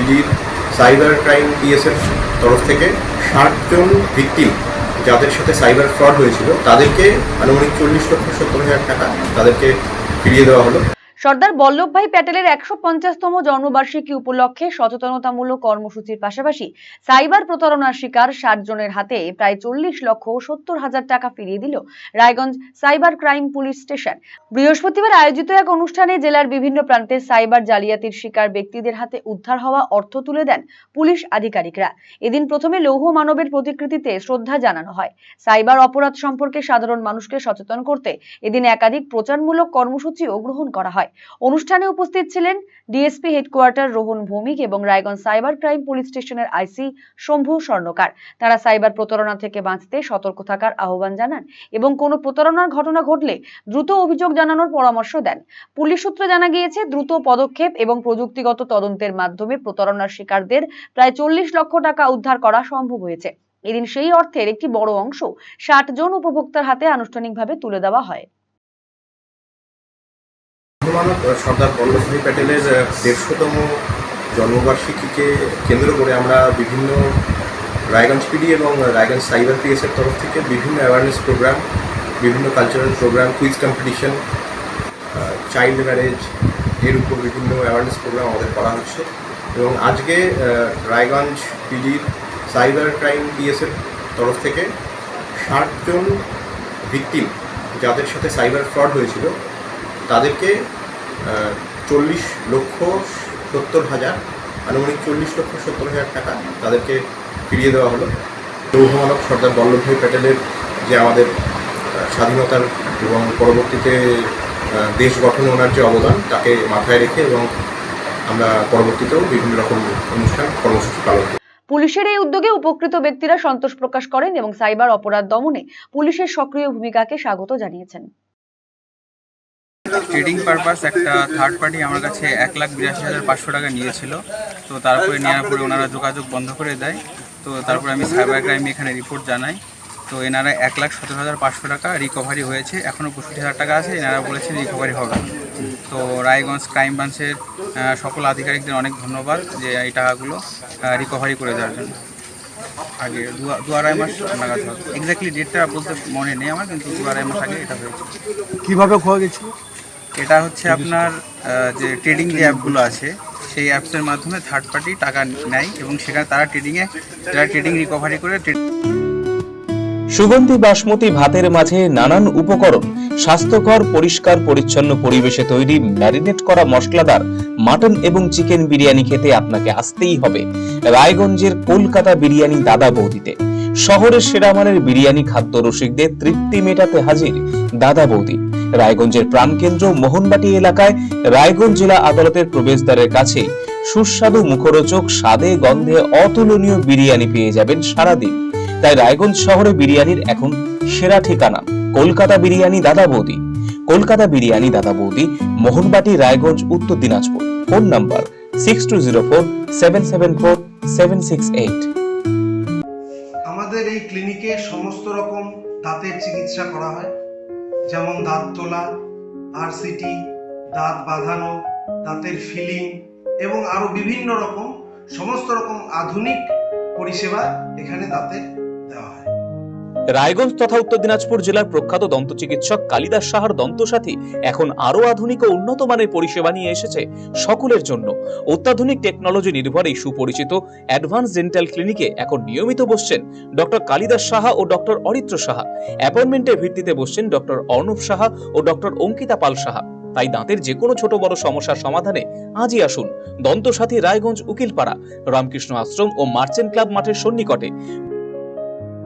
পিডির cyber crime PSF তরফ থেকে 60 জন victim যাদের সাথে সাইবার ফ্রড হয়েছিল তাদেরকে আনুমানিক 40,70,000 টাকা তাদেরকে ফিরিয়ে দেওয়া হলো। সর্দার বল্লভভাই প্যাটেলের 150তম জন্মবার্ষিকী উপলক্ষে সচেতনতামূলক কর্মসূচির পাশাপাশি সাইবার প্রতারণার শিকার 60 জনের হাতে প্রায় 40,70,000 টাকা ফিরিয়ে দিল Raiganj cyber crime police station. বৃহস্পতিবার আয়োজিত এক অনুষ্ঠানে জেলার বিভিন্ন প্রান্তে সাইবার জালিয়াতির শিকার ব্যক্তিদের হাতে উদ্ধার হওয়া অর্থ তুলে দেন পুলিশ আধিকারিকরা। এদিন প্রথমে লৌহ মানবের প্রতিকৃতিতে শ্রদ্ধা জানানো হয়। সাইবার অপরাধ সম্পর্কে সাধারণ মানুষকে সচেতন করতে এদিন একাধিক প্রচারমূলক কর্মসূচিও গ্রহণ করা হয়। অনুষ্ঠানে উপস্থিত ছিলেন ডিএসপি হেডকোয়ার্টার রোহন ভৌমিক এবং রায়গঞ্জ সাইবার ক্রাইম পুলিশ স্টেশনের আইসি শম্ভু স্বর্ণকার। তারা সাইবার প্রতারণা থেকে বাঁচতে সতর্ক থাকার আহ্বান জানান এবং কোনো প্রতারণার ঘটনা ঘটলে দ্রুত অভিযোগ জানানোর পরামর্শ দেন। পুলিশ সূত্রে জানা গিয়েছে, দ্রুত পদক্ষেপ এবং প্রযুক্তিগত তদন্তের মাধ্যমে প্রতারণার শিকারদের প্রায় 40 লক্ষ টাকা উদ্ধার করা সম্ভব হয়েছে। এদিন সেই অর্থের একটি বড় অংশ 60 জন উপভোক্তার হাতে আনুষ্ঠানিকভাবে তুলে দেওয়া হয়। সর্দার বল্লভভাই প্যাটেলের 150তম জন্মবার্ষিকীকে কেন্দ্র করে আমরা বিভিন্ন রায়গঞ্জ পিডি এবং রায়গঞ্জ সাইবার পিএসের তরফ থেকে বিভিন্ন অ্যাওয়ারনেস প্রোগ্রাম, বিভিন্ন cultural programme, quiz competition, child marriage এর উপর বিভিন্ন অ্যাওয়ারনেস প্রোগ্রাম আমাদের করা হচ্ছে। এবং আজকে রায়গঞ্জ পিডির সাইবার ক্রাইম পিএসের তরফ থেকে 60 জন ভিকটিম যাদের সাথে সাইবার ফ্রড হয়েছিল তাদেরকে 40,70,000 আনুমানিক 40,70,000 টাকা তাদেরকে ফিরিয়ে দেওয়া হলো। লৌহ মানব সর্দার বল্লভভাই প্যাটেলের যে আমাদের স্বাধীনতার এবং পরবর্তীতে দেশ গঠনে ওনার যে অবদান তাকে মাথায় রেখে এবং আমরা পরবর্তীতেও বিভিন্ন রকম অনুষ্ঠান কর্মসূচি পালন করি। পুলিশের এই উদ্যোগে উপকৃত ব্যক্তিরা সন্তোষ প্রকাশ করেন এবং সাইবার অপরাধ দমনে পুলিশের সক্রিয় ভূমিকাকে স্বাগত জানিয়েছেন। ট্রেডিং পারপাস একটা থার্ড পার্টি আমার কাছে 1,82,500 টাকা নিয়েছিল। তো তারপরে নেওয়ার পরে ওনারা যোগাযোগ বন্ধ করে দেয়। তো তারপরে আমি সাইবার ক্রাইমে এখানে রিপোর্ট জানাই। তো এনারা 1,17,500 টাকা রিকভারি হয়েছে। এখনও 65,000 টাকা আছে, এনারা বলেছেন রিকভারি হবে। তো রায়গঞ্জ ক্রাইম ব্রাঞ্চের সকল আধিকারিকদের অনেক ধন্যবাদ যে এই টাকাগুলো রিকভারি করে দেওয়ার জন্য। আগে 2-2.5 মাস নাগাদ হবে, এক্স্যাক্টলি ডেটটা বলতে মনে নেই আমার, কিন্তু 2-2.5 মাস আগে এটা হয়েছে। কীভাবে খোয়া গেছিল? এটা হচ্ছে আপনার যে ট্রেডিং যে অ্যাপগুলো আছে সেই অ্যাপসের মাধ্যমে থার্ড পার্টি টাকা নেয় এবং সেখানে তারা ট্রেডিং রিকভারি করে। সুগন্ধি বাসমতি ভাতের মাঝে নানান উপকরণ, স্বাস্থ্যকর পরিষ্কার পরিচ্ছন্ন পরিবেশে তৈরি ম্যারিনেট করা মশলাদার মাটন এবং চিকেন বিরিয়ানি খেতে আপনাকে আসতেই হবে রায়গঞ্জের কলকাতা বিরিয়ানি দাদা বৌদিতে। শহরের সেরা মানের বিরিয়ানি খাদ্য রসিকদের তৃপ্তি মেটাতে হাজির দাদা বৌদি। রায়গঞ্জের প্রাণকেন্দ্র মোহনবাটি এলাকায় রায়গঞ্জ জেলা আদালতের প্রবেশদ্বারের কাছে সুস্বাদু মুখরোচক স্বাদে গন্ধে অতুলনীয় বিরিয়ানি পেয়ে যাবেন সারাদিন। তাই রায়গঞ্জ শহরে বিরিয়ানির এখন সেরা ঠিকানা কলকাতা বিরিয়ানি দাদা বৌদি। কলকাতা বিরিয়ানি দাদা বৌদি, মোহনবাটি, রায়গঞ্জ, উত্তর দিনাজপুর। Phone number 6204-774-768। আমাদের এই ক্লিনিকে সমস্ত রকম দাঁতের চিকিৎসা করা হয়, যেমন দাঁত তোলা, আরসিটি, দাঁত বাঁধানো, দাঁতের ফিলিং এবং আরো বিভিন্ন রকম সমস্ত রকম আধুনিক পরিষেবা এখানে দাঁতের দেওয়া হয়। রায়গঞ্জ তথা উত্তর দিনাজপুর জেলার প্রখ্যাত দন্ত চিকিৎসক কালিদাস সাহার দন্তসাথী এখন আরো আধুনিক ও উন্নত মানের পরিষেবা নিয়ে এসেছে সকলের জন্য। অত্যাধুনিক টেকনোলজি নির্ভর এই সুপরিচিত অ্যাডভান্স ডেন্টাল ক্লিনিকে এখন নিয়মিত বসছেন ডক্টর কালিদাস সাহা ও ডক্টর অরিত্র সাহা। অ্যাপয়েন্টমেন্টের ভিত্তিতে বসছেন ডক্টর অর্ণব সাহা ও ডক্টর অঙ্কিতা পাল সাহা। তাই দাঁতের যে কোনো ছোট বড় সমস্যার সমাধানে আজই আসুন দন্তসাথী, রায়গঞ্জ উকিলপাড়া, রামকৃষ্ণ আশ্রম ও মার্চেন্ট ক্লাব মাঠের সন্নিকটে।